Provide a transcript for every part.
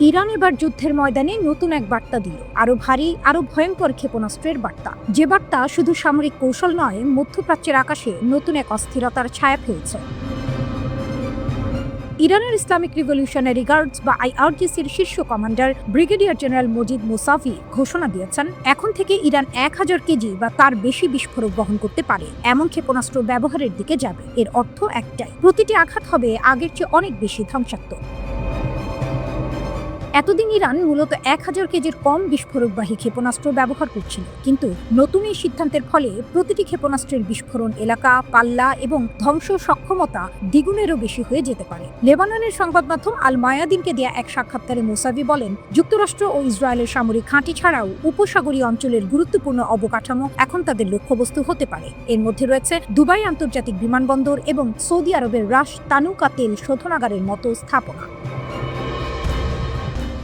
Iran এবার যুদ্ধের ময়দানে নতুন এক বার্তা দিল, আরো ভারী, আরো ভয়ঙ্কর ক্ষেপণাস্ত্রের বার্তা। যে বার্তা শুধু সামরিক কৌশল নয়, মধ্যপ্রাচ্যের আকাশে নতুন এক অস্থিরতার ছায়া ফেলছে। ইরানের ইসলামিক রিভলিউশনারি গার্ডস বা আইআরজিসির শীর্ষ কমান্ডার ব্রিগেডিয়ার জেনারেল মজিদ মোসাভি ঘোষণা দিয়েছেন, এখন থেকে ইরান 1000 কেজি বা তার বেশি বিস্ফোরক বহন করতে পারে এমন ক্ষেপণাস্ত্র ব্যবহারের দিকে যাবে। এর অর্থ একটাই, প্রতিটি আঘাত হবে আগের চেয়ে অনেক বেশি ধ্বংসাত্মক। এতদিন ইরান মূলত 1000 কেজির কম বিস্ফোরকবাহী ক্ষেপণাস্ত্র ব্যবহার করছিল, কিন্তু নতুন এই সিদ্ধান্তের ফলে প্রতিটি ক্ষেপণাস্ত্রের বিস্ফোরণ এলাকা, পাল্লা এবং ধ্বংস সক্ষমতা দ্বিগুণেরও বেশি হয়ে যেতে পারে। লেবাননের সংবাদ মাধ্যম আল মায়াদিনকে দেয়া এক সাক্ষাৎকারে মোসাভি বলেন, যুক্তরাষ্ট্র ও ইসরায়েলের সামরিক ঘাঁটি ছাড়াও উপসাগরীয় অঞ্চলের গুরুত্বপূর্ণ অবকাঠামো এখন তাদের লক্ষ্যবস্তু হতে পারে। এর মধ্যে রয়েছে দুবাই আন্তর্জাতিক বিমানবন্দর এবং সৌদি আরবের রাশ তানুকা তেল শোধনাগারের মতো স্থাপনা।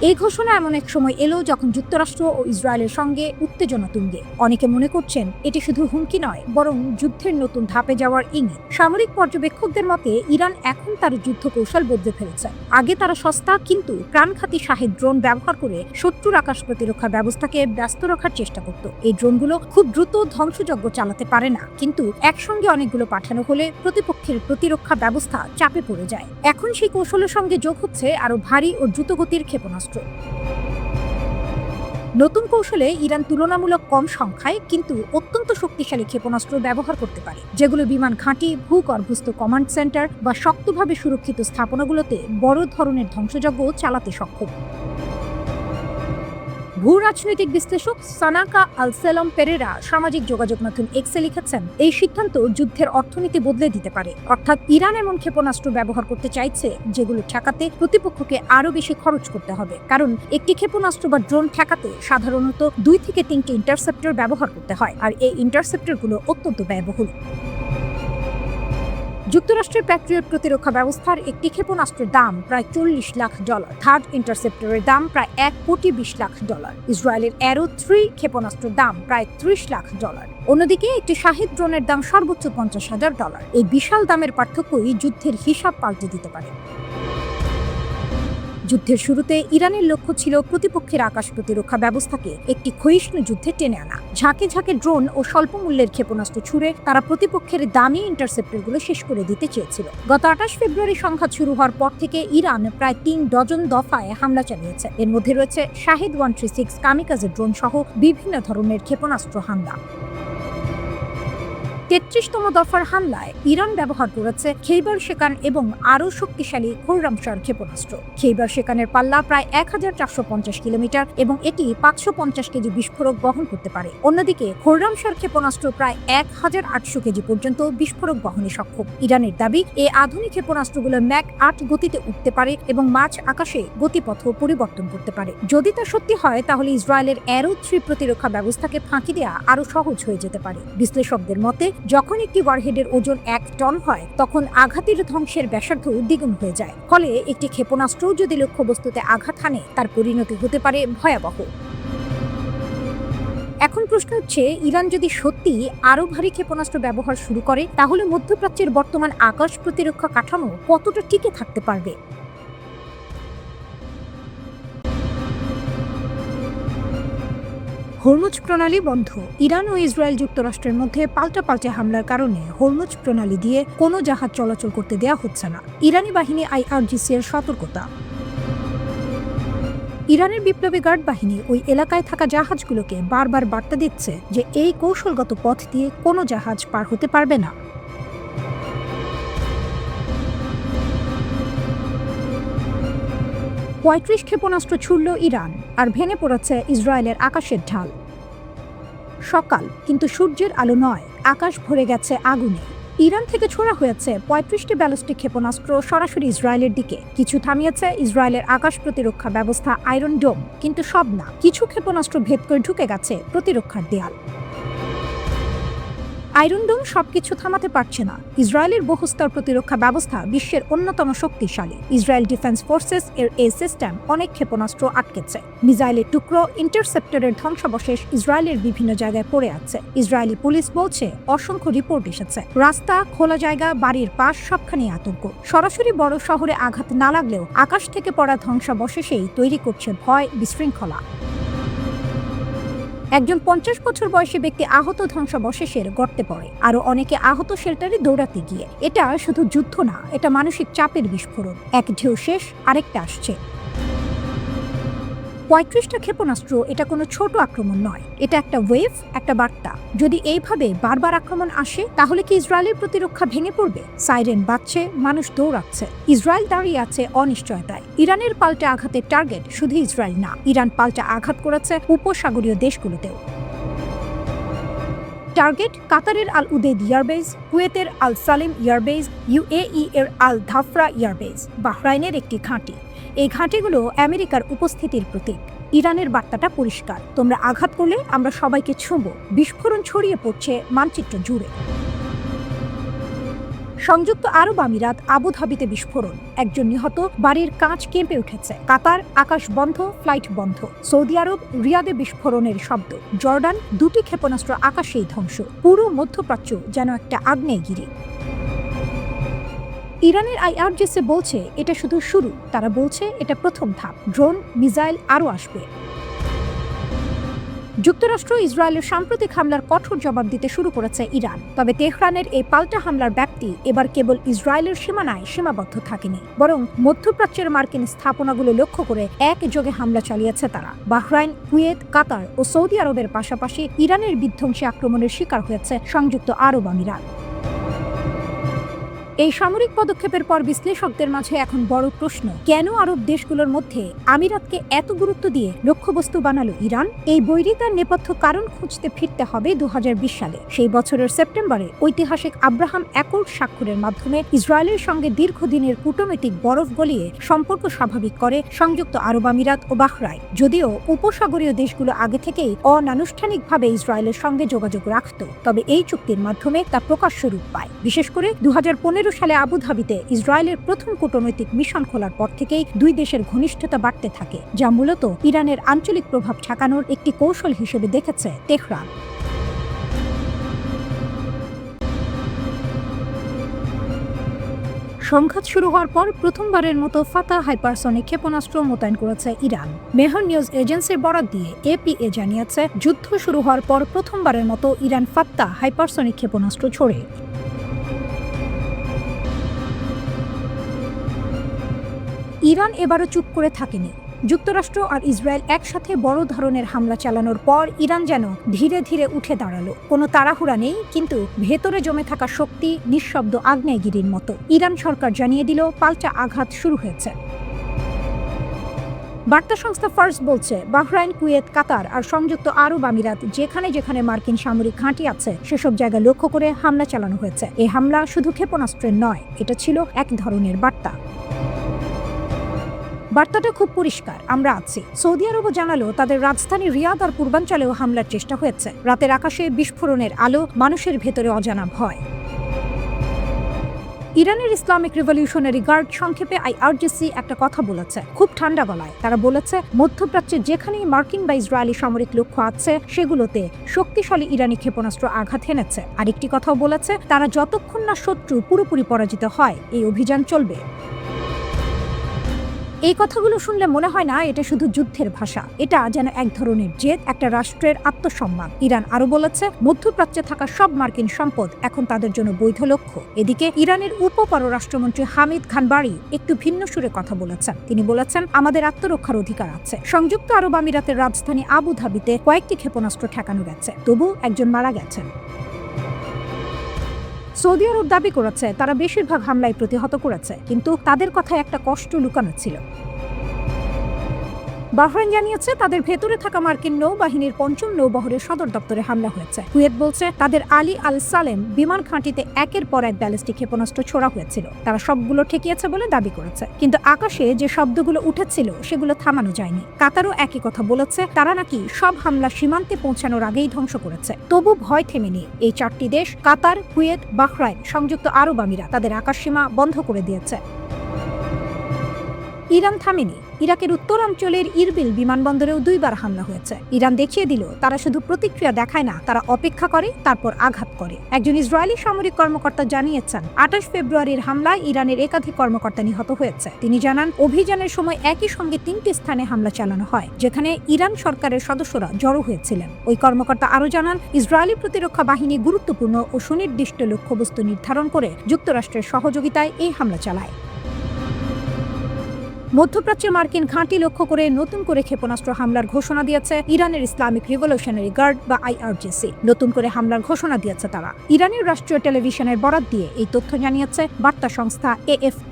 এই ঘোষণা এমন এক সময় এলো যখন যুক্তরাষ্ট্র ও ইসরায়েলের সঙ্গে উত্তেজনা তুঙ্গে। অনেকে মনে করছেন এটি শুধু হুমকি নয়, বরং যুদ্ধের নতুন ধাপে যাওয়ার ইঙ্গিত। সামরিক পর্যবেক্ষকদের মতে ইরান এখন তার যুদ্ধ কৌশল বদলে ফেলেছে। আগে তারা সস্তা কিন্তু প্রাণঘাতী শাহেদ ড্রোন ব্যবহার করে শত্রুর আকাশ প্রতিরক্ষা ব্যবস্থাকে ব্যস্ত রাখার চেষ্টা করত। এই ড্রোনগুলো খুব দ্রুত ধ্বংসযজ্ঞ চালাতে পারে না, কিন্তু একসঙ্গে অনেকগুলো পাঠানো হলে প্রতিপক্ষের প্রতিরক্ষা ব্যবস্থা চাপে পড়ে যায়। এখন সেই কৌশলের সঙ্গে যোগ হচ্ছে আরো ভারী ও দ্রুতগতির ক্ষেপণাস্ত্র। নতুন কৌশলে ইরান তুলনামূলক কম সংখ্যায় কিন্তু অত্যন্ত শক্তিশালী ক্ষেপণাস্ত্র ব্যবহার করতে পারে, যেগুলো বিমান ঘাঁটি, ভূগর্ভস্থ কমান্ড সেন্টার বা শক্তভাবে সুরক্ষিত স্থাপনাগুলোতে বড় ধরনের ধ্বংসযজ্ঞ চালাতে সক্ষম। ভূ রাজনৈতিক বিশ্লেষক সানাকা আল সেলম পেরেরা সামাজিক যোগাযোগ মাধ্যম এক্সে লিখেছেন, এই সিদ্ধান্ত যুদ্ধের অর্থনীতি বদলে দিতে পারে। অর্থাৎ ইরান এমন ক্ষেপণাস্ত্র ব্যবহার করতে চাইছে যেগুলো ঠেকাতে প্রতিপক্ষকে আরো বেশি খরচ করতে হবে, কারণ একটি ক্ষেপণাস্ত্র বা ড্রোন ঠেকাতে সাধারণত 2 থেকে 3টি ইন্টারসেপ্টর ব্যবহার করতে হয়, আর এই ইন্টারসেপ্টরগুলো অত্যন্ত ব্যয়বহুল। যুক্তরাষ্ট্রের প্যাট্রিয়ট প্রতিরক্ষা ব্যবস্থার একটি ক্ষেপণাস্ত্রের দাম প্রায় $40 লাখ, থার্ড ইন্টারসেপ্টরের দাম প্রায় $1.20 লাখ, ইসরায়েলের অ্যারো 3 ক্ষেপণাস্ত্রের দাম প্রায় $30 লাখ। অন্যদিকে একটি শাহেদ ড্রোনের দাম সর্বোচ্চ $50,000। এই বিশাল দামের পার্থক্যই যুদ্ধের হিসাব পাল্টে দিতে পারে। যুদ্ধের শুরুতে ইরানের লক্ষ্য ছিল প্রতিপক্ষের আকাশ প্রতিরক্ষা ব্যবস্থাকে একটি ক্ষয়িষ্ণু যুদ্ধে টেনে আনা। ঝাঁকে ঝাঁকে ড্রোন ও স্বল্প মূল্যের ক্ষেপণাস্ত্র ছুড়ে তারা প্রতিপক্ষের দামি ইন্টারসেপ্টরগুলো শেষ করে দিতে চেয়েছিল। গত 28 ফেব্রুয়ারি সংঘাত শুরু হওয়ার পর থেকে ইরান প্রায় 3 ডজন দফায় হামলা চালিয়েছে। এর মধ্যে রয়েছে শাহেদ 136 কামিকাজে ড্রোন সহ বিভিন্ন ধরনের ক্ষেপণাস্ত্র হামলা। 33তম দফার হামলায় ইরান ব্যবহার করেছে খেইবার শেকান এবং আরও শক্তিশালী খোররামশার ক্ষেপণাস্ত্র। খেইবার শেকানের পাল্লা প্রায় 1450 কিলোমিটার এবং এটি 550 কেজি বিস্ফোরক বহন করতে পারে। অন্যদিকে খোররামশার ক্ষেপণাস্ত্র প্রায় 1800 কেজি পর্যন্ত বিস্ফোরক বহনে সক্ষম। ইরানের দাবি, এই আধুনিক ক্ষেপণাস্ত্রগুলো ম্যাক 8 গতিতে উঠতে পারে এবং মাঝ আকাশে গতিপথ পরিবর্তন করতে পারে। যদি তা সত্যি হয়, তাহলে ইসরায়েলের অ্যারো 3 প্রতিরক্ষা ব্যবস্থাকে ফাঁকি দেওয়া আরও সহজ হয়ে যেতে পারে। বিশ্লেষকদের মতে, যখন একটি ওয়ারহেডের ওজন 1 টন হয়, তখন আঘাতের ধ্বংসের ব্যাসার্ধ দ্বিগুণ হয়ে যায়। ফলে একটি ক্ষেপণাস্ত্র যদি লক্ষ্যবস্তুতে আঘাত হানে, তার পরিণতি হতে পারে ভয়াবহ। এখন প্রশ্ন হচ্ছে, ইরান যদি সত্যি আরো ভারী ক্ষেপণাস্ত্র ব্যবহার শুরু করে, তাহলে মধ্যপ্রাচ্যের বর্তমান আকাশ প্রতিরক্ষা কাঠামো কতটা টিকে থাকতে পারবে? হরমুজ প্রণালী বন্ধ। ইরান ও ইসরায়েল যুক্তরাষ্ট্রের মধ্যে পাল্টা হামলার কারণে হরমুজ প্রণালী দিয়ে কোনো জাহাজ চলাচল করতে দেওয়া হচ্ছে না। ইরানি বাহিনী আইআরজিসি এর সতর্কতা। ইরানের বিপ্লবী গার্ড বাহিনী ওই এলাকায় থাকা জাহাজগুলোকে বারবার বার্তা দিচ্ছে যে এই কৌশলগত পথ দিয়ে কোনো জাহাজ পার হতে পারবে না। 35 ক্ষেপণাস্ত্র ছুড়ল ইরান, আর ভেঙে পড়েছে ইসরায়েলের আকাশের ঢাল। সকাল, কিন্তু সূর্যের আলো নয়, আকাশ ভরে গেছে আগুনে। ইরান থেকে ছোড়া হয়েছে 35টি ব্যালিস্টিক ক্ষেপণাস্ত্র সরাসরি ইসরায়েলের দিকে। কিছু থামিয়েছে ইসরায়েলের আকাশ প্রতিরক্ষা ব্যবস্থা আয়রন ডোম, কিন্তু সব না। কিছু ক্ষেপণাস্ত্র ভেদ করে ঢুকে গেছে প্রতিরক্ষার দেয়াল। আয়রন ডোম সবকিছু থামাতে পারছে না। ইসরায়েলের বহুস্তর প্রতিরক্ষা ব্যবস্থা বিশ্বের অন্যতম শক্তিশালী। ইসরায়েল ডিফেন্স ফোর্সেস এর এই সিস্টেম অনেক ক্ষেপণাস্ত্র আটকেছে। মিসাইলের টুকরো, ইন্টারসেপ্টরের ধ্বংসাবশেষ ইসরায়েলের বিভিন্ন জায়গায় পড়ে আছে। ইসরায়েলি পুলিশ বলছে অসংখ্য রিপোর্ট এসেছে। রাস্তা, খোলা জায়গা, বাড়ির পাশ সবখানে আতঙ্ক। সরাসরি বড় শহরে আঘাত না লাগলেও আকাশ থেকে পড়া ধ্বংসাবশেষেই তৈরি করছে ভয়, বিশৃঙ্খলা। একজন 50 বছর বয়সী ব্যক্তি আহত ধ্বংসাবশেষের গর্তে পড়ে, আরো অনেকে আহত শেল্টারে দৌড়াতে গিয়ে। এটা শুধু যুদ্ধ না, এটা মানসিক চাপের বিস্ফোরণ। এক ঢেউ শেষ, আরেকটা আসছে। 35টা ক্ষেপণাস্ত্র এটা কোনো ছোট আক্রমণ নয়, এটা একটা ওয়েভ, একটা বার্তা। যদি এইভাবে বারবার আক্রমণ আসে তাহলে কি ইসরায়েলের প্রতিরক্ষা ভেঙে পড়বে? সাইরেন বাজছে, মানুষ দৌড়াচ্ছে। ইসরায়েল দাঁড়িয়ে আছে অনিশ্চয়তায়। ইরানের পাল্টা আঘাতের টার্গেট শুধু ইসরায়েল না, ইরান পাল্টা আঘাত করেছে উপসাগরীয় দেশগুলোতেও। টার্গেট কাতারের আল উদেদ এয়ারবেস, কুয়েতের আল সালিম এয়ারবেস, ইউএই এর আল ধাফরা এয়ারবেস, বাহরাইনের একটি ঘাঁটি। এই ঘাঁটিগুলো আমেরিকার উপস্থিতির প্রতীক। ইরানের বার্তাটা পরিষ্কার, তোমরা আঘাত করলে আমরা সবাইকে ছুঁব। বিস্ফোরণ ছড়িয়ে পড়ছে মানচিত্র জুড়ে। সংযুক্ত আরব আমিরাত, আবুধাবিতে বিস্ফোরণ, একজন নিহত, বাড়ির কাঁচ কেঁপে উঠেছে। কাতার, আকাশ বন্ধ, ফ্লাইট বন্ধ। সৌদি আরব, রিয়াদে বিস্ফোরণের শব্দ। জর্ডান, 2টি ক্ষেপণাস্ত্র আকাশেই ধ্বংস। পুরো মধ্যপ্রাচ্য যেন একটা আগ্নেয়গিরি। ইরানের আইআরজিসি বলছে এটা শুধু শুরু। তারা বলছে এটা প্রথম ধাপ। ড্রোন, মিসাইল আরও আসবে। যুক্তরাষ্ট্র ইসরায়েলের সাম্প্রতিক হামলার কঠোর জবাব দিতে শুরু করেছে ইরান। তবে তেহরানের এই পাল্টা হামলার ব্যাপ্তি এবার কেবল ইসরায়েলের সীমানায় সীমাবদ্ধ থাকেনি, বরং মধ্যপ্রাচ্যের মার্কিন স্থাপনাগুলো লক্ষ্য করে একযোগে হামলা চালিয়েছে তারা। বাহরাইন, কুয়েত, কাতার ও সৌদি আরবের পাশাপাশি ইরানের বিধ্বংসী আক্রমণের শিকার হয়েছে সংযুক্ত আরব আমিরাত। এই সামরিক পদক্ষেপের পর বিশ্লেষকদের মাঝে এখন বড় প্রশ্ন, কেন আরব দেশগুলোর মধ্যে আমিরাতকে এত গুরুত্ব দিয়ে লক্ষ্যবস্তু বানালো ইরান? এই বৈরিতার নেপথ্য কারণ খুঁজতে ফিরতে হবে 2020 সালে। সেই বছরের সেপ্টেম্বরে ঐতিহাসিক আব্রাহাম অ্যাকর্ড স্বাক্ষরের মাধ্যমে ইসরায়েলের সঙ্গে দীর্ঘদিনের কূটনৈতিক বরফ গলিয়ে সম্পর্ক স্বাভাবিক করে সংযুক্ত আরব আমিরাত ও বাহরাইন। যদিও উপসাগরীয় দেশগুলো আগে থেকেই অনানুষ্ঠানিকভাবে ইসরায়েলের সঙ্গে যোগাযোগ রাখত, তবে এই চুক্তির মাধ্যমে তা প্রকাশ্য রূপ পায়। বিশেষ করে 2015 সালে আবুধাবিতে ইসরায়েলের প্রথম কূটনৈতিক মিশন খোলার পর থেকেই দুই দেশের ঘনিষ্ঠতা বাড়তে থাকে, যা মূলত ইরানের আঞ্চলিক প্রভাব ঠেকানোর একটি কৌশল হিসেবে দেখেছে তেহরান। সংঘাত শুরু হওয়ার পর প্রথমবারের মতো ফাতাহ হাইপারসনিক ক্ষেপণাস্ত্র মোতায়েন করেছে ইরান। মেহর নিউজ এজেন্সির বরাত দিয়ে এপিএ জানিয়েছে, যুদ্ধ শুরু হওয়ার পর প্রথমবারের মতো ইরান ফাত্তাহ হাইপারসনিক ক্ষেপণাস্ত্র ছোড়ে। ইরান এবারও চুপ করে থাকেনি। যুক্তরাষ্ট্র আর ইসরায়েল একসাথে বড় ধরনের হামলা চালানোর পর ইরান যেন ধীরে ধীরে উঠে দাঁড়ালো। কোনো তাড়াহুড়া নেই, কিন্তু ভেতরে জমে থাকা শক্তি নিঃশব্দ আগ্নেয়গিরির মতো। ইরান সরকার জানিয়ে দিল পাল্টা আঘাত শুরু হয়েছে। বার্তা সংস্থা ফার্স বলছে, বাহরাইন, কুয়েত, কাতার আর সংযুক্ত আরব আমিরাত যেখানে যেখানে মার্কিন সামরিক ঘাঁটি আছে সেসব জায়গা লক্ষ্য করে হামলা চালানো হয়েছে। এই হামলা শুধু ক্ষেপণাস্ত্রের নয়, এটা ছিল এক ধরনের বার্তা। বার্তাটা খুব পরিষ্কার, আমরা আছি। সৌদি আরবও জানালো তাদের রাজধানী রিয়াদ আর পূর্বাঞ্চলেও হামলার চেষ্টা হয়েছে। রাতের আকাশে বিস্ফোরণের আলো, মানুষের ভেতরে অজানা ভয়। ইরানের ইসলামিক রিভলিউশনারি গার্ড সংক্ষেপে আইআরজিসি একটা কথা বলেছে, খুব ঠান্ডা গলায়। তারা বলেছে, মধ্যপ্রাচ্যে যেখানেই মার্কিন বা ইসরায়েলি সামরিক লক্ষ্য আছে সেগুলোতে শক্তিশালী ইরানি ক্ষেপণাস্ত্র আঘাত হেনেছে। আরেকটি কথাও বলেছে, তারা যতক্ষণ না শত্রু পুরোপুরি পরাজিত হয় এই অভিযান চলবে। এই কথাগুলো শুনলে মনে হয় না এটা শুধু যুদ্ধের ভাষা, এটা যেন এক ধরনের জেদ, একটা রাষ্ট্রের আত্মসম্মান। ইরান আরো বলেছে, মধ্যপ্রাচ্যে থাকা সব মার্কিন সম্পদ এখন তাদের জন্য বৈধ লক্ষ্য। এদিকে ইরানের উপপররাষ্ট্রমন্ত্রী হামিদ খানবাড়ি একটু ভিন্ন সুরে কথা বলেছেন। তিনি বলেছেন, আমাদের আত্মরক্ষার অধিকার আছে। সংযুক্ত আরব আমিরাতের রাজধানী আবুধাবিতে কয়েকটি ক্ষেপণাস্ত্র ঠেকানো গেছে, তবু একজন মারা গেছেন। সৌদি আরব দাবি করেছে তারা বেশিরভাগ হামলায় প্রতিহত করেছে, কিন্তু তাদের কথায় একটা কষ্ট লুকানো ছিল। বাহরাইন জানিয়েছে তাদের ভেতরে থাকা মার্কিন নৌবাহিনীর ৫ম নৌবহরের সদর দপ্তরে হামলা হয়েছে। কুয়েত বলছে তাদের আলী আল সালেম বিমান ঘাঁটিতে একের পর এক ব্যালিস্টিক ক্ষেপণাস্ত্র ছোড়া হয়েছিল। তারা সবগুলো ঠেকিয়েছে বলে দাবি করেছে, কিন্তু আকাশে যে শব্দগুলো উঠেছিল সেগুলো থামানো যায়নি। কাতারও একই কথা বলেছে, তারা নাকি সব হামলা সীমান্তে পৌঁছানোর আগেই ধ্বংস করেছে। তবু ভয় থেমেনি এই 4টি দেশ, কাতার, কুয়েত, বাহরাইন, সংযুক্ত আরব আমিরাত তাদের আকাশসীমা বন্ধ করে দিয়েছে। ইরান থামেনি। ইরাকের উত্তরাঞ্চলের ইরবিল বিমানবন্দরেও 2বার হামলা হয়েছে। ইরান দেখিয়ে দিল তারা শুধু প্রতিক্রিয়া দেখায় না, তারা অপেক্ষা করে, তারপর আঘাত করে। একজন ইসরায়েলি সামরিক কর্মকর্তা জানিয়েছেন 28 ফেব্রুয়ারির হামলায় ইরানের একাধিক কর্মকর্তা নিহত হয়েছে। তিনি জানান অভিযানের সময় একই সঙ্গে 3টি স্থানে হামলা চালানো হয়, যেখানে ইরান সরকারের সদস্যরা জড়ো হয়েছিলেন। ওই কর্মকর্তা আরও জানান ইসরায়েলি প্রতিরক্ষা বাহিনী গুরুত্বপূর্ণ ও সুনির্দিষ্ট লক্ষ্যবস্তু নির্ধারণ করে যুক্তরাষ্ট্রের সহযোগিতায় এই হামলা চালায়। মধ্যপ্রাচ্যে মার্কিন ঘাঁটি লক্ষ্য করে নতুন করে ক্ষেপণাস্ত্র হামলার ঘোষণা দিয়েছে ইরানের ইসলামিক রিভলিউশনারি গার্ড বা IRGC। নতুন করে হামলার ঘোষণা দিয়েছে তারা। ইরানের রাষ্ট্রীয় টেলিভিশনের বরাত দিয়ে এই তথ্য জানিয়েছে বার্তা সংস্থা AFP।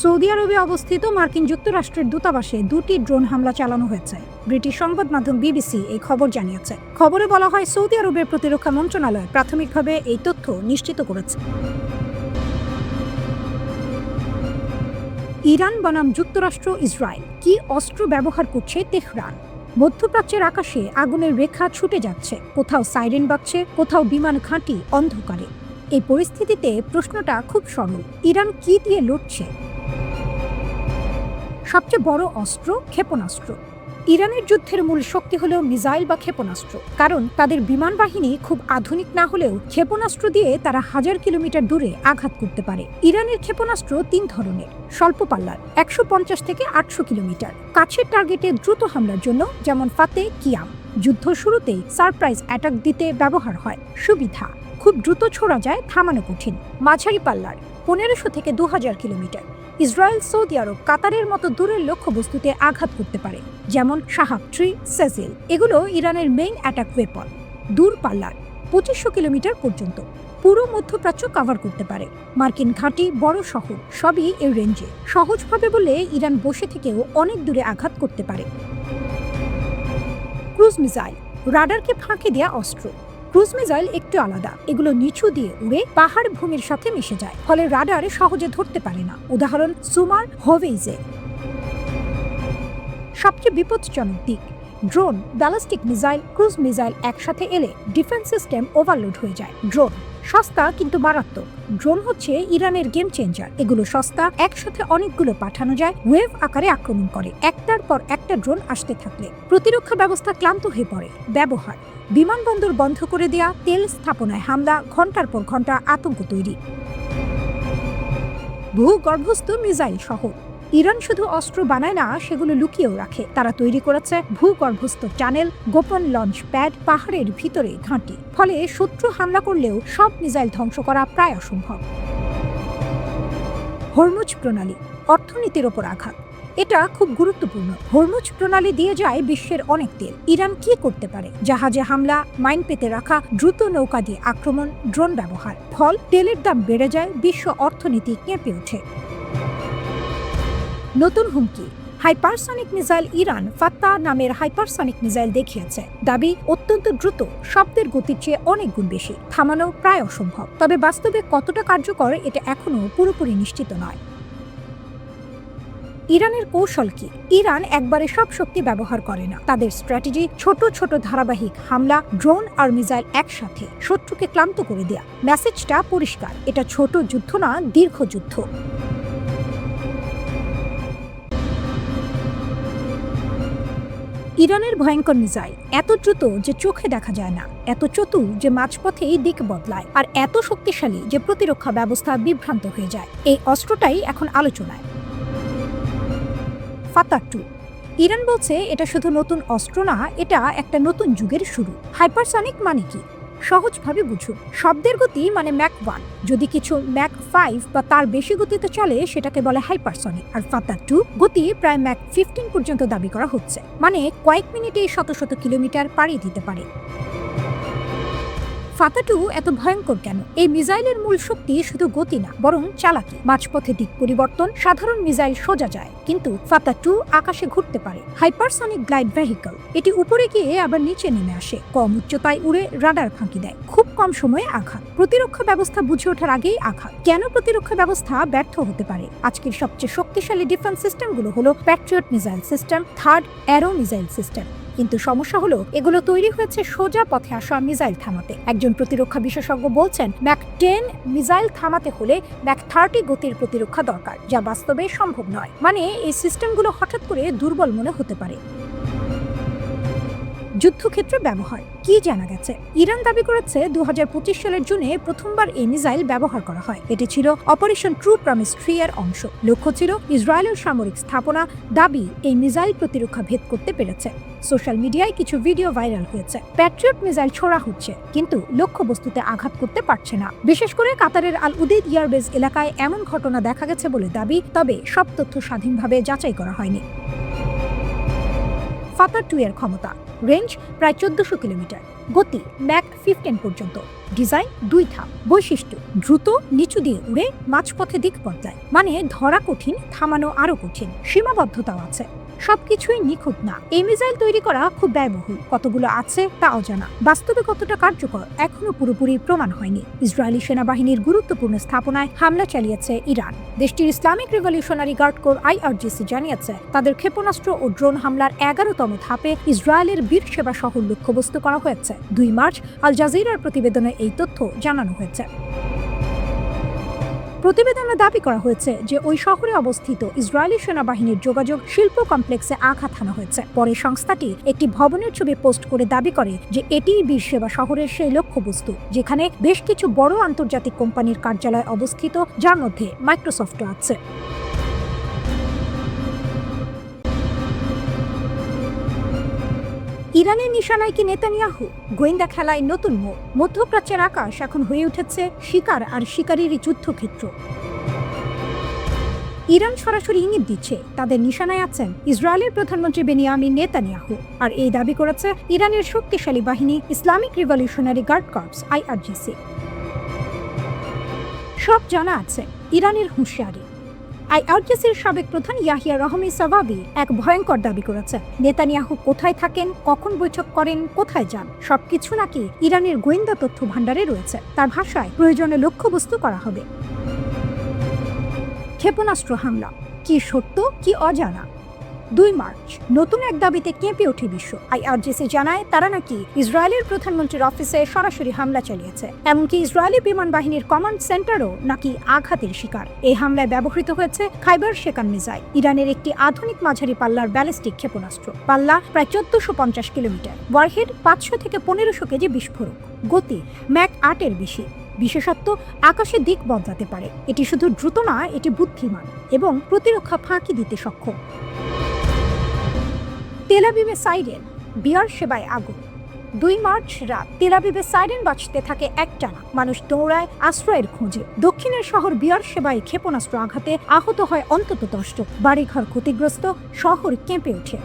সৌদি আরবে অবস্থিত মার্কিন যুক্তরাষ্ট্রের দূতাবাসে 2টি ড্রোন হামলা চালানো হয়েছে। ব্রিটিশ সংবাদ মাধ্যম BBC এই খবর জানিয়েছে। খবরে বলা হয় সৌদি আরবের প্রতিরক্ষা মন্ত্রণালয় প্রাথমিকভাবে এই তথ্য নিশ্চিত করেছে। ইরান বনাম যুক্তরাষ্ট্র ইসরায়েল, কি অস্ত্র ব্যবহার করছে তেহরান? মধ্যপ্রাচ্যের আকাশে আগুনের রেখা ছুটে যাচ্ছে, কোথাও সাইরেন বাজছে, কোথাও বিমান ঘাঁটি অন্ধকারে। এই পরিস্থিতিতে প্রশ্নটা খুব সরল, ইরান কি দিয়ে লড়ছে? সবচেয়ে বড় অস্ত্র ক্ষেপণাস্ত্র। ইরানের যুদ্ধের মূল শক্তি হলেও মিসাইল বা ক্ষেপণাস্ত্র, কারণ তাদের বিমান বাহিনী খুব আধুনিক না হলেও ক্ষেপণাস্ত্র দিয়ে তারা 1000 কিলোমিটার দূরে আঘাত করতে পারে। ইরানের ক্ষেপণাস্ত্র 3 ধরনের। স্বল্প পাল্লার 150 থেকে 800 কিলোমিটার, কাছের টার্গেটে দ্রুত হামলার জন্য, যেমন ফাতে কিয়াম। যুদ্ধ শুরুতেই সারপ্রাইজ অ্যাটাক দিতে ব্যবহার হয়। সুবিধা, খুব দ্রুত ছোড়া যায়, থামানো কঠিন। মাঝারি পাল্লার 1500 থেকে 2000 কিলোমিটার, ইসরায়েল, সৌদি আরব, কাতারের মতো দূরের লক্ষ্যবস্তুতে আঘাত করতে পারে, যেমন শাহাব 3, সেজিল। এগুলো ইরানের মেইন অ্যাটাক ওয়েপন। দূর পাল্লার 2500 কিলোমিটার পর্যন্ত, পুরো মধ্যপ্রাচ্য কভার করতে পারে। মার্কিন ঘাঁটি, বড় শহর সবই এর রেঞ্জে। সহজভাবে বললে ইরান বসে থেকেও অনেক দূরে আঘাত করতে পারে। ক্রুজ মিসাইল, রাডারকে ফাঁকি দেয়া অস্ত্র। ক্রুজ মিসাইল একটু আলাদা, এগুলো নিচু দিয়ে উড়ে পাহাড় ভূমির সাথে মিশে যায়, ফলে রাডারে সহজে ধরতে পারে না। উদাহরণ সুমার, হোভেইজে। সবচেয়ে বিপজ্জনক দিক, drone, ballistic missile, cruise missile একসাথে এলে ডিফেন্স সিস্টেম ওভারলোড হয়ে যায়। ড্রোন সস্তা কিন্তু মারাত্মক। ড্রোন হচ্ছে ইরানের গেম চেঞ্জার। এগুলো সস্তা, একসাথে অনেকগুলো পাঠানো যায়, ওয়েভ আকারে আক্রমণ করে। একটার পর একটা ড্রোন আসতে থাকলে প্রতিরক্ষা ব্যবস্থা ক্লান্ত হয়ে পড়ে। ব্যবহার, বিমানবন্দর বন্ধ করে দেয়া, তেল স্থাপনায় হামলা, ঘন্টার পর ঘন্টা আতঙ্ক তৈরি। ভূগর্ভস্থ মিসাইল সহ ইরান শুধু অস্ত্র বানায় না, সেগুলো লুকিয়েও রাখে। তারা তৈরি করেছে ভূগর্ভস্থ টানেল, গোপন লঞ্চ প্যাড, পাহাড়ের ভিতরে ঘাঁটি। ফলে শত্রু হামলা করলেও সব মিসাইল ধ্বংস করা প্রায় অসম্ভব। হরমুজ প্রণালী, অর্থনীতির ওপর আঘাত। এটা খুব গুরুত্বপূর্ণ। হরমুজ প্রণালী দিয়ে যায় বিশ্বের অনেক তেল। ইরান কি করতে পারে? জাহাজে হামলা, মাইন পেতে রাখা, দ্রুত নৌকা দিয়ে আক্রমণ, ড্রোন ব্যবহার। ফল, তেলের দাম বেড়ে যায়, বিশ্ব অর্থনীতি কেঁপে ওঠে। নতুন হুমকি, হাইপারসনিক মিসাইল। ইরান ফাত্তা নামের হাইপারসনিক মিসাইল দেখিয়েছে। দাবি অত্যন্ত দ্রুত, শব্দের গতির চেয়ে অনেক গুণ বেশি, থামানো প্রায় অসম্ভব। তবে বাস্তবে কতটা কার্যকর এটা এখনো পুরোপুরি নিশ্চিত নয়। ইরানের কৌশল কি? ইরান একবারে সব শক্তি ব্যবহার করে না। তাদের স্ট্র্যাটেজি ছোট ছোট ধারাবাহিক হামলা, ড্রোন আর মিসাইল একসাথে, শত্রুকে ক্লান্ত করে দেয়া। মেসেজটা পরিষ্কার, এটা ছোট যুদ্ধ না, দীর্ঘ যুদ্ধ। ইরানের ভয়ঙ্কর মিসাইল এত দ্রুত যে চোখে দেখা যায় না, এত চতুর যে মাঝপথেই দিক বদলায়, আর এত শক্তিশালী যে প্রতিরক্ষা ব্যবস্থা বিভ্রান্ত হয়ে যায়। এই অস্ত্রটাই এখন আলোচনায়। ফাতা 2। ইরান বলছে এটা শুধু নতুন অস্ত্র না, এটা একটা নতুন যুগের শুরু। হাইপারসনিক মানে কি? সহজভাবে বুঝুন। শব্দের গতি মানে ম্যাক 1। যদি কিছু ম্যাক 5 বা তার বেশি গতিতে চলে সেটাকে বলে হাইপারসনিক। আর ফাতা 2 গতি প্রায় ম্যাক 15 পর্যন্ত দাবি করা হচ্ছে, মানে কয়েক মিনিটে শত শত কিলোমিটার পাড়ি দিতে পারে। ফাতা-2 এত ভয়ঙ্কর কেন? এই মিসাইলের মূল শক্তি শুধু গতি না, বরং চালাকি। মাঝপথে দিক পরিবর্তন। সাধারণ মিসাইল সোজা যায়, কিন্তু ফাতা-2 আকাশে ঘুরতে পারে। Hypersonic glide vehicle. এটি উপরে গিয়ে আবার নিচে নেমে আসে, কম উচ্চতায় উড়ে রাডার ফাঁকি দেয়, খুব কম সময়ে আঘাত। প্রতিরক্ষা ব্যবস্থা বুঝে ওঠার আগেই আঘাত। কেন প্রতিরক্ষা ব্যবস্থা ব্যর্থ হতে পারে? আজকের সবচেয়ে শক্তিশালী ডিফেন্স সিস্টেমগুলো হলো Patriot missile system, third arrow missile system. কিন্তু সমস্যা হলো এগুলো তৈরি হয়েছে সোজা পথে আসা মিসাইল থামাতে। একজন প্রতিরক্ষা বিশেষজ্ঞ বলছেন, ম্যাক 10 মিসাইল থামাতে হলে ম্যাক 30 গতির প্রতিরক্ষা দরকার, যা বাস্তবে সম্ভব নয়। মানে এই সিস্টেমগুলো হঠাৎ করে দুর্বল মনে হতে পারে। যুদ্ধক্ষেত্রে ব্যবহার কি জানা গেছে? ইরান দাবি করেছে 2025 সালের জুনে প্রথমবার এই মিসাইল ব্যবহার করা হয়। এটি ছিল অপারেশন ট্রু প্রমিস 3 এর অংশ। লক্ষ্য ছিল ইসরায়েলের সামরিক স্থাপনা। দাবি, এই মিসাইল প্রতিরক্ষা ভেদ করতে পেরেছে। সোশ্যাল মিডিয়ায় কিছু ভিডিও ভাইরাল হয়েছে। প্যাট্রিয়ট মিসাইল ছোড়া হচ্ছে, কিন্তু লক্ষ্যবস্তুতে আঘাত করতে পারছে না। বিশেষ করে কাতারের আল উদেইদ এয়ারবেস এলাকায় এমন ঘটনা দেখা গেছে বলে দাবি, তবে সব তথ্য স্বাধীনভাবে যাচাই করা হয়নি। ফাতা-2 এর ক্ষমতা, রেঞ্জ প্রায় 1400 কিলোমিটার, গতি ম্যাক 15 পর্যন্ত, ডিজাইন 2 ধাপ, বৈশিষ্ট্য দ্রুত, নিচু দিয়ে উড়ে, মাঝপথে দিক বদলায়। মানে ধরা কঠিন, থামানো আরো কঠিন। সীমাবদ্ধতাও আছে, সবকিছুই নিখুঁত না। এই মিসাইল তৈরি করা খুব ব্যয়বহুল। কতগুলো আছে তা অজানা। বাস্তবে কতটা কার্যকর এখনো পুরোপুরি প্রমাণ হয়নি। ইসরায়েলি সেনাবাহিনীর গুরুত্বপূর্ণ স্থাপনায় হামলা চালিয়েছে ইরান। দেশটির Islamic revolutionary guard corps IRGC জানিয়েছে, তাদের ক্ষেপণাস্ত্র ও ড্রোন হামলার 11তম ধাপে ইসরায়েলের বীরসেবা শহর লক্ষ্যবস্তু করা হয়েছে। 2 মার্চ আল জাজিরার প্রতিবেদনে এই তথ্য জানানো হয়েছে। প্রতিবেদনে দাবি করা হয়েছে যে ওই শহরে অবস্থিত ইসরায়েলি সেনাবাহিনীর যোগাযোগ শিল্প কমপ্লেক্সে আঘাত হানা হয়েছে। পরে সংস্থাটি একটি ভবনের ছবি পোস্ট করে দাবি করে যে এটিই বীরসেবা শহরের সেই লক্ষ্যবস্তু, যেখানে বেশ কিছু বড় আন্তর্জাতিক কোম্পানির কার্যালয় অবস্থিত, যার মধ্যে মাইক্রোসফটও আছে। ইরানের নিশানায় কি নেতানিয়াহু? গোয়েন্দা খেলায় নতুন মোড়। মধ্যপ্রাচ্যের আকাশ এখন হয়ে উঠেছে শিকার আর শিকারীরই যুদ্ধক্ষেত্র। ইরান সরাসরি ইঙ্গিত দিচ্ছে তাদের নিশানায় আছেন ইসরায়েলের প্রধানমন্ত্রী বেনিয়ামিন নেতানিয়াহু। আর এই দাবি করেছে ইরানের শক্তিশালী বাহিনী Islamic revolutionary guard corps IRGC। সব জানা আছে, ইরানের হুঁশিয়ারি। IRGCর সাবেক প্রধান ইয়াহিয়া রহমি সাভাবি এক ভয়ঙ্কর দাবি করেছে, নেতানিয়াহু কোথায় থাকেন, কখন বৈঠক করেন, কোথায় যান, সবকিছু নাকি ইরানের গোয়েন্দা তথ্য ভাণ্ডারে রয়েছে। তার ভাষায়, প্রয়োজনে লক্ষ্যবস্তু করা হবে। ক্ষেপণাস্ত্র হামলা কি সত্য কি অজানা? 2 মার্চ নতুন এক দাবিতে কেঁপে ওঠে বিশ্ব। IRGC জানায় তারা নাকি ইসরায়েলের প্রধানমন্ত্রীর অফিসে সরাসরি হামলা চালিয়েছে। এমনকি ইসরায়েলি বিমান বাহিনীর কমান্ড সেন্টারও নাকি আঘাতের শিকার। এই হামলায় ব্যবহৃত হয়েছে খাইবার শেকান মিসাইল, ইরানের একটি আধুনিক মাঝারি পাল্লার ব্যালিস্টিক ক্ষেপণাস্ত্র। পাল্লা প্রায় 1450 কিলোমিটার, ওয়ারহেড 500 থেকে 1500 কেজি বিস্ফোরক, গতি ম্যাক 8 এর বেশি। বিশেষত্ব, আকাশে দিক বদলাতে পারে। এটি শুধু দ্রুত না, এটি বুদ্ধিমান এবং প্রতিরক্ষা ফাঁকি দিতে সক্ষম। তেল আবিবে সাইরেন, বিয়ার সেবায় আগুন। 2 মার্চ রাত তেল আবিবে সাইরেন বাজতে থাকে একটানা। মানুষ দৌড়ায় আশ্রয়ের খোঁজে। দক্ষিণের শহর বিয়ার সেবায় ক্ষেপণাস্ত্র আঘাতে আহত হয় অন্তত 10 জন। বাড়িঘর ক্ষতিগ্রস্ত, শহর কেঁপে ওঠে।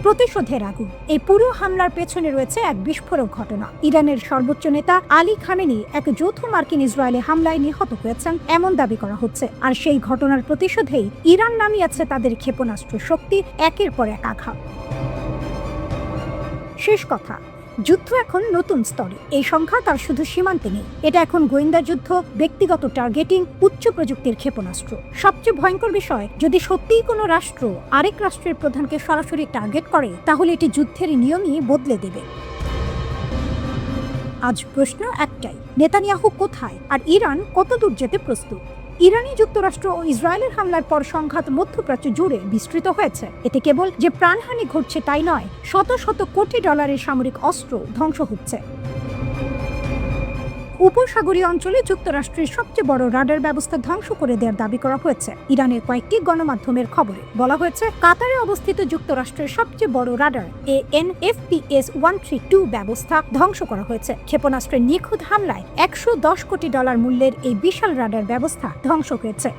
প্রতিশোধের আগুন। এই পুরো হামলার পেছনে রয়েছে এক বিস্ফোরক ঘটনা। ইরানের সর্বোচ্চ নেতা আলী খামেনি এক যৌথ মার্কিন ইসরায়েলি হামলায় নিহত হয়েছেন এমন দাবি করা হচ্ছে। আর সেই ঘটনার প্রতিশোধেই ইরান নামিয়েছে তাদের ক্ষেপণাস্ত্র শক্তি, একের পর এক আঘাত। শেষ কথা, যুদ্ধ এখন নতুন স্তরে। এই সংখ্যা তার শুধু সীমান্তে নেই, এটা এখন গোয়েন্দা যুদ্ধ, ব্যক্তিগত টার্গেটিং, উচ্চ প্রযুক্তির ক্ষেপণাস্ত্র। সবচেয়ে ভয়ঙ্কর বিষয়, যদি সত্যিই কোনো রাষ্ট্র আরেক রাষ্ট্রের প্রধানকে সরাসরি টার্গেট করে, তাহলে এটি যুদ্ধের নিয়মই বদলে দেবে। আজ প্রশ্ন একটাই, নেতানিয়াহু কোথায় আর ইরান কত দূর যেতে প্রস্তুত? ইরানি যুক্তরাষ্ট্র ও ইসরায়েলের হামলার পর সংঘাত মধ্যপ্রাচ্য জুড়ে বিস্তৃত হয়েছে। এতে কেবল যে প্রাণহানি ঘটছে তাই নয়, শত শত কোটি ডলারের সামরিক অস্ত্র ধ্বংস হচ্ছে। উপসাগরীয় অঞ্চলে যুক্তরাষ্ট্রের সবচেয়ে বড় রাডার ব্যবস্থা ধ্বংস করে দেওয়ার দাবি করা হয়েছে। ইরানের কয়েকটি গণমাধ্যমের খবরে বলা হয়েছে, কাতারে অবস্থিত যুক্তরাষ্ট্রের সবচেয়ে বড় রাডার ANFPS 132 ব্যবস্থা ধ্বংস করা হয়েছে। ক্ষেপণাস্ত্রের নিখুঁত হামলায় $110 কোটি মূল্যের এই বিশাল রাডার ব্যবস্থা ধ্বংস হয়েছে।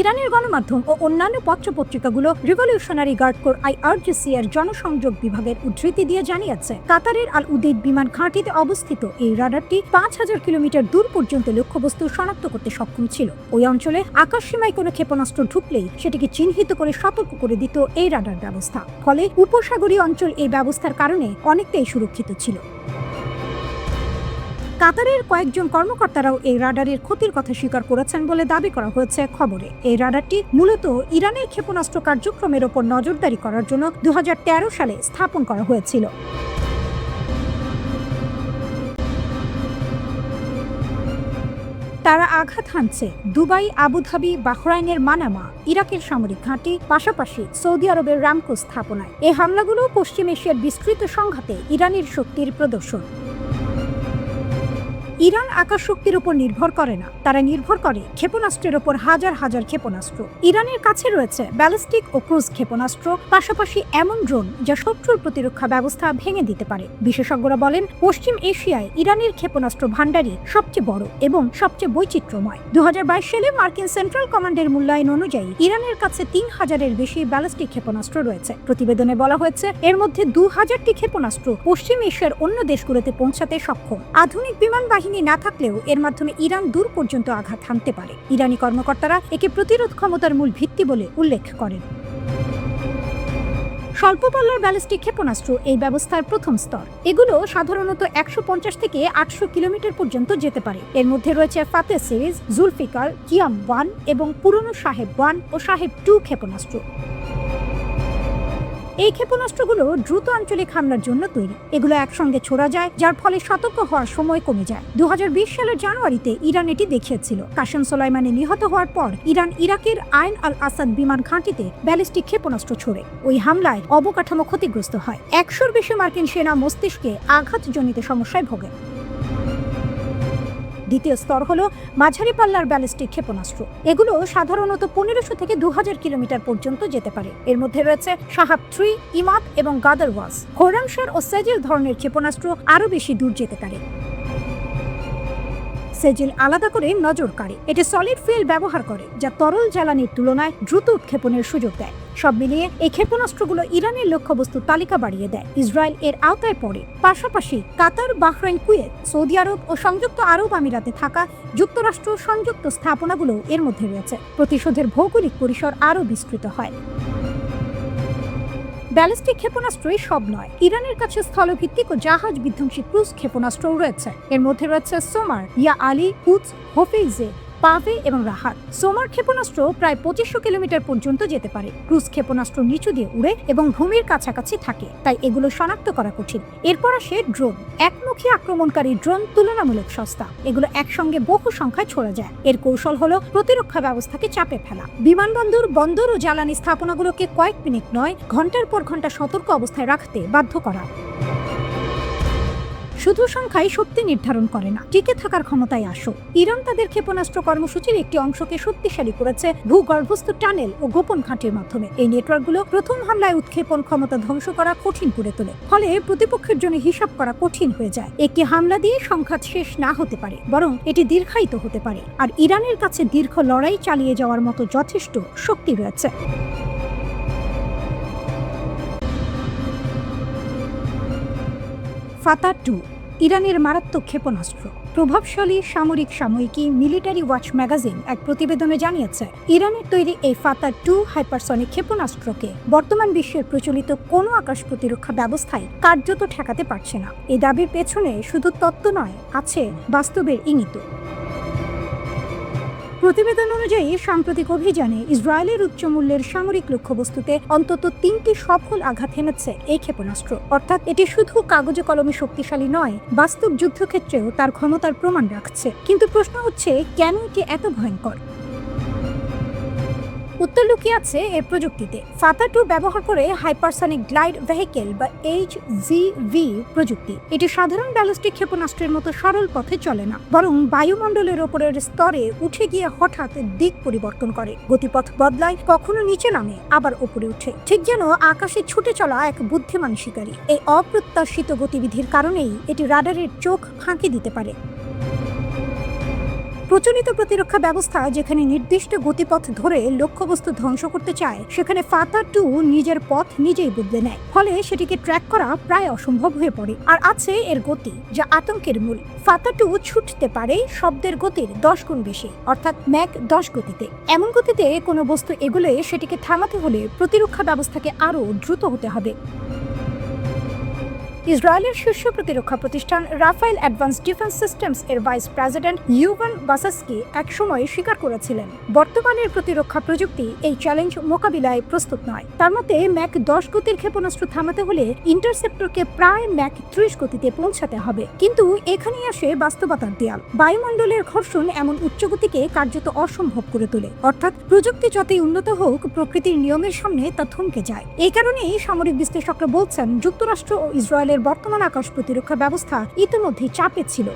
ইরানের গণমাধ্যম ও অন্যান্য পত্রপত্রিকাগুলো রিভলিউশনারি গার্ড কোর IRGC এর জনসংযোগ বিভাগের উদ্ধৃতি দিয়ে জানিয়েছে, কাতারের আল উদেইদ বিমান ঘাঁটিতে অবস্থিত এই রাডারটি 5000 কিলোমিটার দূর পর্যন্ত লক্ষ্যবস্তু শনাক্ত করতে সক্ষম ছিল। ওই অঞ্চলে আকাশসীমায় কোনো ক্ষেপণাস্ত্র ঢুকলেই সেটিকে চিহ্নিত করে সতর্ক করে দিত এই রাডার ব্যবস্থা। ফলে উপসাগরীয় অঞ্চল এই ব্যবস্থার কারণে অনেকটাই সুরক্ষিত ছিল। কাতারের কয়েকজন কর্মকর্তারাও এই রাডারের ক্ষতির কথা স্বীকার করেছেন বলে দাবি করা হয়েছে খবরে। এই রাডারটি মূলত ইরানের ক্ষেপণাস্ত্র কার্যক্রমের ওপর নজরদারি করার জন্য 2013 সালে স্থাপন করা হয়েছিল। তারা আঘাত হানছে দুবাই, আবুধাবি, বাহরাইনের মানামা, ইরাকের সামরিক ঘাঁটি, পাশাপাশি সৌদি আরবের রামকো স্থাপনায়। এই হামলাগুলো পশ্চিম এশিয়ার বিস্তৃত সংঘাতে ইরানের শক্তির প্রদর্শন। ইরান আকাশ শক্তির উপর নির্ভর করে না, তারা নির্ভর করে ক্ষেপণাস্ত্রের উপর হাজার হাজার ক্ষেপণাস্ত্র। ইরানের কাছে রয়েছে ব্যালিস্টিক ও ক্রুজ ক্ষেপণাস্ত্র, পাশাপাশি এমন ড্রোন যা শত্রুর প্রতিরক্ষা ব্যবস্থা ভেঙে দিতে পারে। বিশেষজ্ঞরা বলেন, পশ্চিম এশিয়ায় ইরানের ক্ষেপণাস্ত্র ভান্ডারই সবচেয়ে বড় এবং সবচেয়ে বৈচিত্র্যময়। 2022 সালে মার্কিন সেন্ট্রাল কমান্ডের মূল্যায়ন অনুযায়ী ইরানের কাছে 3000-এর বেশি ব্যালিস্টিক ক্ষেপণাস্ত্র রয়েছে। প্রতিবেদনে বলা হয়েছে, এর মধ্যে 2000টি ক্ষেপণাস্ত্র পশ্চিম এশিয়ার অন্য দেশগুলোতে পৌঁছাতে সক্ষম। আধুনিক বিমান বাহিনী না থাকলেও এর মাধ্যমে ইরান দূর পর্যন্ত আঘাত হানতে পারে। ইরানি কর্মকর্তারা একে প্রতিরোধ ক্ষমতার মূল ভিত্তি বলে উল্লেখ করেন। স্বল্প পাল্লার ব্যালিস্টিক ক্ষেপণাস্ত্র এই ব্যবস্থার প্রথম স্তর। এগুলো সাধারণত 150 থেকে 800 কিলোমিটার পর্যন্ত যেতে পারে। এর মধ্যে রয়েছে ফাতে সিরিজ, জুলফিকার, কিয়াম 1 এবং পুরনো সাহেব 1 ও সাহেব 2 ক্ষেপণাস্ত্র। এই ক্ষেপণাস্ত্রগুলো দ্রুত আঞ্চলিক হামলার জন্য তৈরি। এগুলো একসঙ্গে ছোড়া যায়, যার ফলে সতর্ক হওয়ার সময় কমে যায়। 2020 সালের জানুয়ারিতে ইরান এটি দেখিয়েছিল। কাসেম সোলাইমানি নিহত হওয়ার পর ইরান ইরাকের আইন আল আসাদ বিমান ঘাঁটিতে ব্যালিস্টিক ক্ষেপণাস্ত্র ছোড়ে। ওই হামলায় অবকাঠামো ক্ষতিগ্রস্ত হয়। 100-র বেশি মার্কিন সেনা মস্তিষ্কে আঘাতজনিত সমস্যায় ভোগে। দ্বিতীয় স্তর হলো মাঝারি পাল্লার ব্যালিস্টিক ক্ষেপণাস্ত্র। এগুলো সাধারণত 1500 থেকে 2000 কিলোমিটার পর্যন্ত যেতে পারে। এর মধ্যে রয়েছে শাহাব 3, ইমাদ এবং গাদারওয়াজ। খোরামশার ও সেজিল ধরনের ক্ষেপণাস্ত্র আরও বেশি দূর যেতে পারে। সেজিল আলাদা করে নজর কাড়ে। এটি সলিড ফুয়েল ব্যবহার করে, যা তরল জ্বালানির তুলনায় দ্রুত উৎক্ষেপণের সুযোগ দেয়। সব মিলিয়ে এই ক্ষেপণাস্ত্রগুলো ইরানের লক্ষ্যবস্তু তালিকা বাড়িয়ে দেয়। ইসরায়েল এর আওতায় পড়ে। পাশাপাশি কাতার, বাহরাইন, কুয়েত, সৌদি আরব ও সংযুক্ত আরব আমিরাতে থাকা যুক্তরাষ্ট্র সংযুক্ত স্থাপনাগুলো এর মধ্যে রয়েছে। প্রতিশোধের ভৌগোলিক পরিসর আরও বিস্তৃত হয়। ব্যালিস্টিক ক্ষেপণাস্ত্রই সব নয়। ইরানের কাছে স্থলভিত্তিক ও জাহাজ বিধ্বংসী ক্রুজ ক্ষেপণাস্ত্রও রয়েছে। এর মধ্যে রয়েছে সোমার, ইয়া আলী, কুচ, হোফেইজে, পাভে এবং রাহাত। সোমার ক্ষেপণাস্ত্র প্রায় 2500 কিলোমিটার পর্যন্ত যেতে পারে। ক্রুজ ক্ষেপণাস্ত্র নিচু দিয়ে উড়ে এবং ভূমির কাছাকাছি থাকে, তাই এগুলো শনাক্ত করা কঠিন। এরপর আসে ড্রোন। একমুখী আক্রমণকারী ড্রোন তুলনামূলক সস্তা। এগুলো একসঙ্গে বহু সংখ্যায় ছোড়া যায়। এর কৌশল হলো প্রতিরক্ষা ব্যবস্থাকে চাপে ফেলা। বিমানবন্দর, বন্দর ও জ্বালানি স্থাপনাগুলোকে কয়েক মিনিট নয়, ঘন্টার পর ঘন্টা সতর্ক অবস্থায় রাখতে বাধ্য করা। শুধু সংখ্যায় শক্তি নির্ধারণ করে না, টিকে থাকার ক্ষমতায় আসো। ইরান তাদের ক্ষেপণাস্ত্র কর্মসূচির একটি অংশকে শক্তিশালী করেছে ভূগর্ভস্থ টানেল ও গোপন ঘাঁটির মাধ্যমে। এই নেটওয়ার্কগুলো প্রথম হামলায় উৎক্ষেপণ ক্ষমতা ধ্বংস করা কঠিন করে তোলে। ফলে প্রতিপক্ষের জন্য হিসাব করা কঠিন হয়ে যায়। একটি হামলা দিয়ে সংঘাত শেষ না হতে পারে, বরং এটি দীর্ঘায়িত হতে পারে। আর ইরানের কাছে দীর্ঘ লড়াই চালিয়ে যাওয়ার মতো যথেষ্ট শক্তি রয়েছে। ফাতা 2 ইরানের মারাত্মক ক্ষেপণাস্ত্র। প্রভাবশালী সামরিক সাময়িকী মিলিটারি ওয়াচ ম্যাগাজিন এক প্রতিবেদনে জানিয়েছে, ইরানের তৈরি এই ফাতা 2 হাইপারসনিক ক্ষেপণাস্ত্রকে বর্তমান বিশ্বের প্রচলিত কোনো আকাশ প্রতিরক্ষা ব্যবস্থায় কার্যত ঠেকাতে পারছে না। এই দাবির পেছনে শুধু তত্ত্ব নয়, আছে বাস্তবের ইঙ্গিত। প্রতিবেদন অনুযায়ী সাম্প্রতিক অভিযানে ইসরায়েলের উচ্চমূল্যের সামরিক লক্ষ্যবস্তুতে অন্তত 3টি সফল আঘাত হেনেছে এই ক্ষেপণাস্ত্র। অর্থাৎ এটি শুধু কাগজে কলমে শক্তিশালী নয়, বাস্তব যুদ্ধক্ষেত্রেও তার ক্ষমতার প্রমাণ রাখছে। কিন্তু প্রশ্ন হচ্ছে, কেন এটি এত ভয়ঙ্কর? উত্তর লুকিয়ে আছে এর প্রযুক্তিতে। ফাতা 2 ব্যবহার করে হাইপারসনিক গ্লাইড ভেহিকেল বা HGV প্রযুক্তি। এটি সাধারণ ব্যালিস্টিক ক্ষেপণাস্ত্রের মতো সরল পথে চলে না, বরং বায়ুমণ্ডলের ওপরের স্তরে উঠে গিয়ে হঠাৎ দিক পরিবর্তন করে, গতিপথ বদলায়, কখনো নিচে নামে, আবার উপরে উঠে, ঠিক যেন আকাশে ছুটে চলা এক বুদ্ধিমান শিকারী। এই অপ্রত্যাশিত গতিবিধির কারণেই এটি রাডারের চোখ ফাঁকি দিতে পারে। প্রচলিত প্রতিরক্ষা ব্যবস্থা যেখানে নির্দিষ্ট গতিপথ ধরে লক্ষ্যবস্তু ধ্বংস করতে চায়, সেখানে ফাতা-2 নিজের পথ নিজেই বদলে নেয়, ফলে সেটিকে ট্র্যাক করা প্রায় অসম্ভব হয়ে পড়ে। আর আছে এর গতি, যা আতঙ্কের মূল। ফাতা-2 ছুটতে পারে শব্দের গতির 10 গুণ বেশি, অর্থাৎ ম্যাক 10 গতিতে। এমন গতিতে কোনো বস্তু এগোলে সেটিকে থামাতে হলে প্রতিরক্ষা ব্যবস্থাকে আরও দ্রুত হতে হবে। ইসরায়েলের শীর্ষ প্রতিরক্ষা প্রতিষ্ঠান রাফায়েল অ্যাডভান্স ডিফেন্স সিস্টেমস এর ভাইস প্রেসিডেন্ট ইউভান বাসাস্কি একসময় স্বীকার করেছিলেন, বর্তমানের প্রতিরক্ষা প্রযুক্তি এই চ্যালেঞ্জ মোকাবিলায় প্রস্তুত নয়। তার মতে ম্যাক 10 গতির ক্ষেপণাস্ত্র থামাতে হলে ইন্টারসেপ্টরকে প্রায় ম্যাক 30 গতিতে পৌঁছাতে হবে। কিন্তু এখানেই আসে বাস্তবতার দেয়াল। বায়ুমণ্ডলের ঘর্ষণ এমন উচ্চ গতিকে কার্যত অসম্ভব করে তোলে, অর্থাৎ প্রযুক্তি যতই উন্নত হোক, প্রকৃতির নিয়মের সামনে তা থমকে যায়। এই কারণেই সামরিক বিশ্লেষকরা বলছেন, যুক্তরাষ্ট্র ও ইসরায়েলের বর্তমান আকাশ প্রতিরক্ষা ব্যবস্থা ইতিমধ্যেই চাপে ছিল।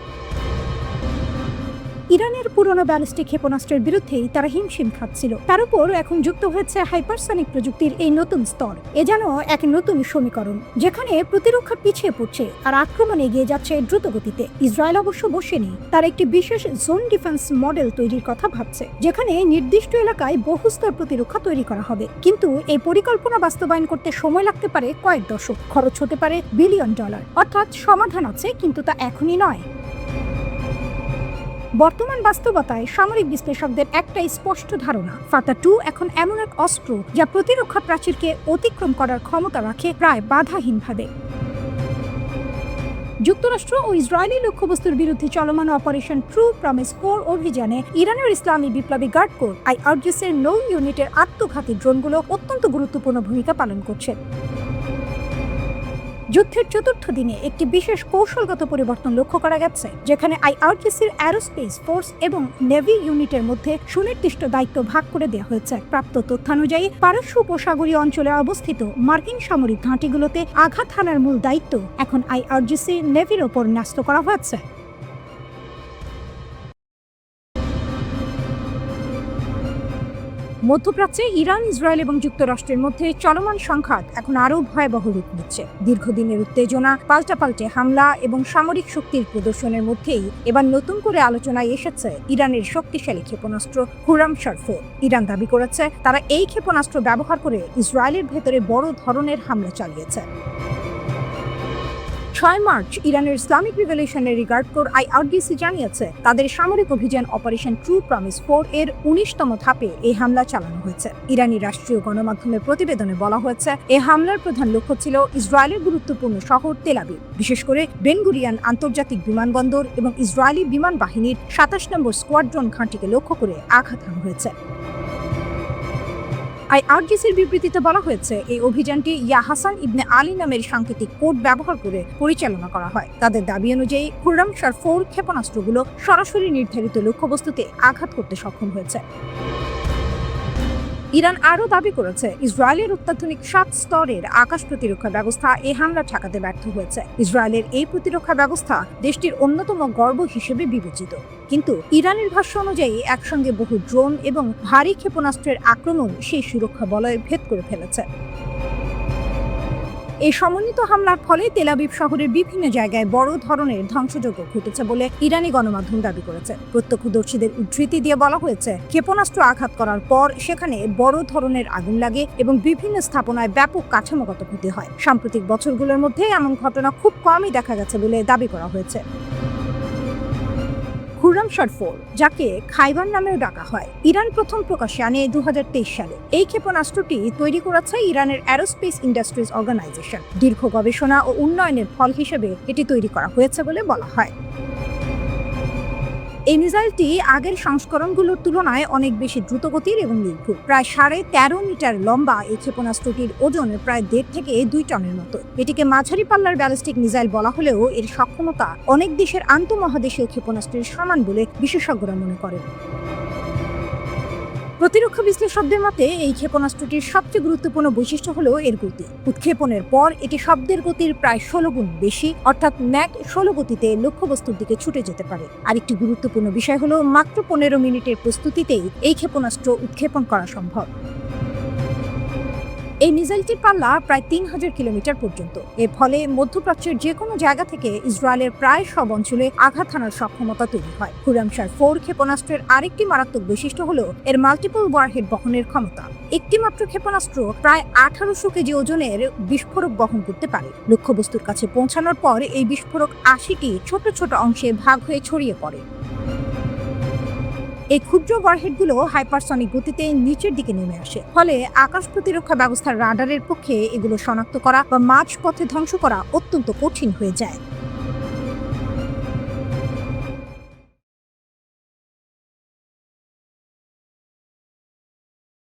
ইরানের পুরনো ব্যালিস্টিক ক্ষেপণাস্ত্রের বিরুদ্ধেই তারা হিমশিম খাচ্ছিল। তার উপর এখন যুক্ত হয়েছে হাইপারসনিক প্রযুক্তির এই নতুন স্তর। এ যেন এক নতুন সমীকরণ, যেখানে প্রতিরক্ষা পিছিয়ে পড়ছে আর আক্রমণ এগিয়ে যাচ্ছে দ্রুত গতিতে। ইসরায়েল অবশ্য বসেনি, তার একটি বিশেষ জোন ডিফেন্স মডেল তৈরির কথা ভাবছে, যেখানে নির্দিষ্ট এলাকায় বহুস্তর প্রতিরক্ষা তৈরি করা হবে। কিন্তু এই পরিকল্পনা বাস্তবায়ন করতে সময় লাগতে পারে কয়েক দশক, খরচ হতে পারে বিলিয়ন ডলার। অর্থাৎ সমাধান আছে, কিন্তু তা এখনই নয়। বর্তমান বাস্তবতায় সামরিক বিশ্লেষকদের একটাই স্পষ্ট ধারণা, ফাতা-2 এখন এমন এক অস্ত্র যা প্রতিরক্ষা প্রাচীরকে অতিক্রম করার ক্ষমতা রাখে প্রায় বাধাহীনভাবে। যুক্তরাষ্ট্র ও ইসরায়েলি লক্ষ্যবস্তুর বিরুদ্ধে চলমান অপারেশন ট্রু প্রমিস 4 অভিযানে ইরানের ইসলামী বিপ্লবী গার্ড কোর IRGC এর নৌ ইউনিটের আত্মঘাতী ড্রোনগুলো অত্যন্ত গুরুত্বপূর্ণ ভূমিকা পালন করছে। যুদ্ধের চতুর্থ দিনে একটি বিশেষ কৌশলগত পরিবর্তন লক্ষ্য করা গেছে, যেখানে IRGCর অ্যারোস্পেস ফোর্স এবং নেভি ইউনিটের মধ্যে সুনির্দিষ্ট দায়িত্ব ভাগ করে দেওয়া হয়েছে। প্রাপ্ত তথ্যানুযায়ী পারস্য উপসাগরীয় অঞ্চলে অবস্থিত মার্কিন সামরিক ঘাঁটিগুলোতে আঘাত হানার মূল দায়িত্ব এখন IRGC নেভির ওপর ন্যস্ত করা হয়েছে। মধ্যপ্রাচ্যে ইরান, ইসরায়েল এবং যুক্তরাষ্ট্রের মধ্যে চলমান সংঘাত এখন আরও ভয়াবহ রূপ নিচ্ছে। দীর্ঘদিনের উত্তেজনা, পাল্টাপাল্টে হামলা এবং সামরিক শক্তির প্রদর্শনের মধ্যেই এবার নতুন করে আলোচনায় এসেছে ইরানের শক্তিশালী ক্ষেপণাস্ত্র খুরাম-4। ইরান দাবি করেছে, তারা এই ক্ষেপণাস্ত্র ব্যবহার করে ইসরায়েলের ভেতরে বড় ধরনের হামলা চালিয়েছে। 6 মার্চ ইরানের Islamic revolutionary guard corps IRGC জানিয়েছে, তাদের সামরিক অভিযান অপারেশন ট্রু প্রমিস 4 এর 19তম ধাপে এই হামলা চালানো হয়েছে। ইরানি রাষ্ট্রীয় গণমাধ্যমের প্রতিবেদনে বলা হয়েছে, এই হামলার প্রধান লক্ষ্য ছিল ইসরায়েলের গুরুত্বপূর্ণ শহর তেল আবিব, বিশেষ করে বেন গুরিয়ন আন্তর্জাতিক বিমানবন্দর এবং ইসরায়েলি বিমান বাহিনীর 27 নম্বর স্কোয়াড্রন ঘাঁটিকে লক্ষ্য করে আঘাত হানা হয়েছে। IRGCর বিবৃতিতে বলা হয়েছে, এই অভিযানটি ইয়া হাসান ইবনে আলী নামের সাংকেতিক কোড ব্যবহার করে পরিচালনা করা হয়। তাদের দাবি অনুযায়ী খুরাম-4 ক্ষেপণাস্ত্রগুলো সরাসরি নির্ধারিত লক্ষ্যবস্তুতে আঘাত করতে সক্ষম হয়েছে। ইরান আরও দাবি করেছে, ইসরায়েলের অত্যাধুনিক 7 স্তরের আকাশ প্রতিরক্ষা ব্যবস্থা এই হামলা ঠেকাতে ব্যর্থ হয়েছে। ইসরায়েলের এই প্রতিরক্ষা ব্যবস্থা দেশটির অন্যতম গর্ব হিসেবে বিবেচিত। কিন্তু ইরানের ভাষ্য অনুযায়ী একসঙ্গে বহু ড্রোন এবং ভারী ক্ষেপণাস্ত্রের আক্রমণ সেই সুরক্ষা বলয় ভেদ করে ফেলেছে। এই সমন্বিত হামলার ফলে তেল আবিব শহরের বিভিন্ন জায়গায় বড় ধরনের ধ্বংসযজ্ঞ ঘটেছে বলে ইরানি গণমাধ্যম দাবি করেছে। প্রত্যক্ষদর্শীদের উদ্ধৃতি দিয়ে বলা হয়েছে, ক্ষেপণাস্ত্র আঘাত করার পর সেখানে বড় ধরনের আগুন লাগে এবং বিভিন্ন স্থাপনায় ব্যাপক কাঠামোগত ক্ষতি হয়। সাম্প্রতিক বছরগুলোর মধ্যে এমন ঘটনা খুব কমই দেখা গেছে বলে দাবি করা হয়েছে। খুরাম-4, যাকে খাইবার নামেও ডাকা হয়, ইরান প্রথম প্রকাশ্যে আনে 2023 সালে। এই ক্ষেপণাস্ত্রটি তৈরি করেছে ইরানের অ্যারোস্পেস ইন্ডাস্ট্রিজ অর্গানাইজেশন। দীর্ঘ গবেষণা ও উন্নয়নের ফল হিসেবে এটি তৈরি করা হয়েছে বলে বলা হয়। এই মিসাইলটি আগের সংস্করণগুলোর তুলনায় অনেক বেশি দ্রুতগতির এবং নির্ভুল। প্রায় 13.5 মিটার লম্বা এই ক্ষেপণাস্ত্রটির ওজন প্রায় 1.5 থেকে 2 টনের মতো। এটিকে মাঝারি পাল্লার ব্যালিস্টিক মিসাইল বলা হলেও এর সক্ষমতা অনেক দেশের আন্তঃমহাদেশীয় ক্ষেপণাস্ত্রের সমান বলে বিশেষজ্ঞরা মনে করেন। প্রতিরক্ষা বিশ্লেষকদের মতে, এই ক্ষেপণাস্ত্রটির সবচেয়ে গুরুত্বপূর্ণ বৈশিষ্ট্য হলো এর গতি। উৎক্ষেপণের পর এটি শব্দের গতির প্রায় 16 গুণ বেশি, অর্থাৎ ম্যাক 16 গতিতে লক্ষ্যবস্তুর দিকে ছুটে যেতে পারে। আরেকটি গুরুত্বপূর্ণ বিষয় হলো, মাত্র 15 মিনিটের প্রস্তুতিতেই এই ক্ষেপণাস্ত্র উৎক্ষেপণ করা সম্ভব। এই মিসাইলটির পাল্লা প্রায় 3000 কিলোমিটার পর্যন্ত। এর ফলে মধ্যপ্রাচ্যের যে কোনো জায়গা থেকে ইসরায়েলের প্রায় সব অঞ্চলে আঘাত হানার সক্ষমতা তৈরি হয়। খুরামশার 4 ক্ষেপণাস্ত্রের আরেকটি মারাত্মক বৈশিষ্ট্য হলো এর মাল্টিপল ওয়ারহেড বহনের ক্ষমতা। একটি মাত্র ক্ষেপণাস্ত্র প্রায় 1800 কেজি ওজনের বিস্ফোরক বহন করতে পারে। লক্ষ্যবস্তুর কাছে পৌঁছানোর পর এই বিস্ফোরক 80টি ছোট ছোট অংশে ভাগ হয়ে ছড়িয়ে পড়ে। এই ক্ষুদ্র ওয়ারহেডগুলো হাইপারসনিক গতিতে নিচের দিকে নেমে আসে, ফলে আকাশ প্রতিরক্ষা ব্যবস্থার রাডারের পক্ষে এগুলো শনাক্ত করা বা মাঝপথে ধ্বংস করা অত্যন্ত কঠিন হয়ে যায়।